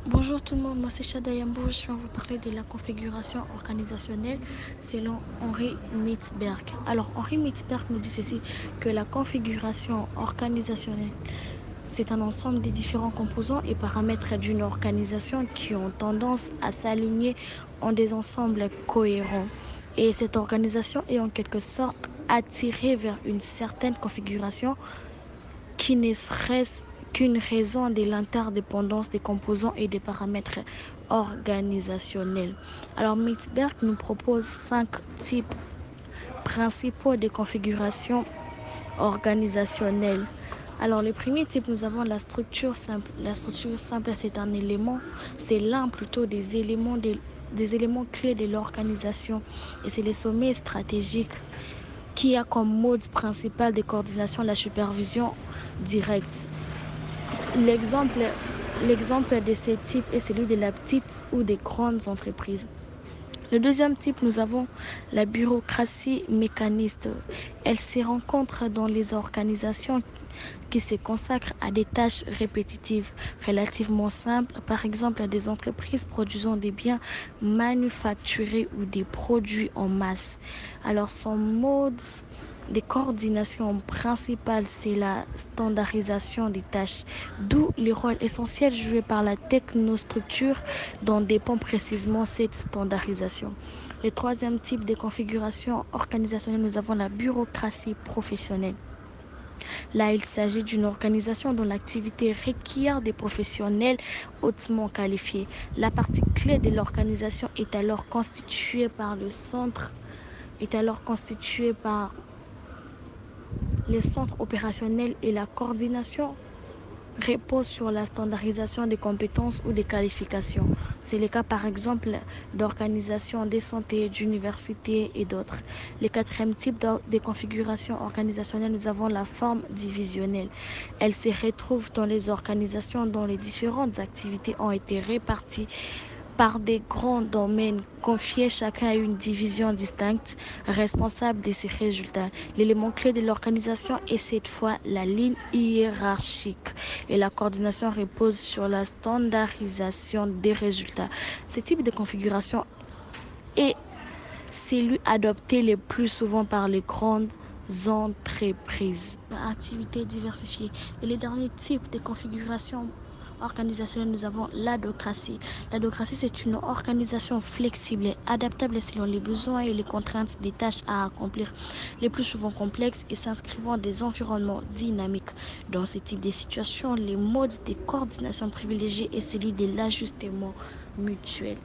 Bonjour tout le monde, moi c'est Shada Yambo, je viens vous parler de la configuration organisationnelle selon Henri Mitzberg. Alors Henri Mitzberg nous dit ceci, que la configuration organisationnelle, c'est un ensemble des différents composants et paramètres d'une organisation qui ont tendance à s'aligner en des ensembles cohérents. Et cette organisation est en quelque sorte attirée vers une certaine configuration qui ne serait qu'une raison de l'interdépendance des composants et des paramètres organisationnels. Alors Mitzberg nous propose 5 types principaux de configurations organisationnelles. Alors le premier type, nous avons la structure simple. La structure simple, c'est un élément, c'est l'un plutôt des éléments clés de l'organisation et c'est le sommet stratégique qui a comme mode principal de coordination la supervision directe. L'exemple, l'exemple de ce type est celui de la petite ou des grandes entreprises. Le deuxième type, nous avons la bureaucratie mécaniste. Elle se rencontre dans les organisations qui se consacrent à des tâches répétitives relativement simples, par exemple des entreprises produisant des biens manufacturés ou des produits en masse. Alors son mode de coordination principale, c'est la standardisation des tâches, d'où le rôle essentiel joué par la technostructure dont dépend précisément cette standardisation. Le troisième type de configuration organisationnelle, nous avons la bureaucratie professionnelle. Là, il s'agit d'une organisation dont l'activité requiert des professionnels hautement qualifiés. La partie clé de l'organisation est alors constituée par les centres opérationnels et la coordination repose sur la standardisation des compétences ou des qualifications. C'est le cas par exemple d'organisations de santé, d'universités et d'autres. Le quatrième type de configuration organisationnelle, nous avons la forme divisionnelle. Elle se retrouve dans les organisations dont les différentes activités ont été réparties par des grands domaines confiés chacun à une division distincte responsable de ces résultats. L'élément clé de l'organisation est cette fois la ligne hiérarchique et la coordination repose sur la standardisation des résultats. Ce type de configuration est celui adopté le plus souvent par les grandes entreprises. Activités diversifiées. Et le dernier type de configuration organisationnelle, nous avons l'adhocratie. L'adhocratie, c'est une organisation flexible et adaptable selon les besoins et les contraintes des tâches à accomplir, les plus souvent complexes et s'inscrivant dans des environnements dynamiques. Dans ce type de situation, les modes de coordination privilégiés est celui de l'ajustement mutuel.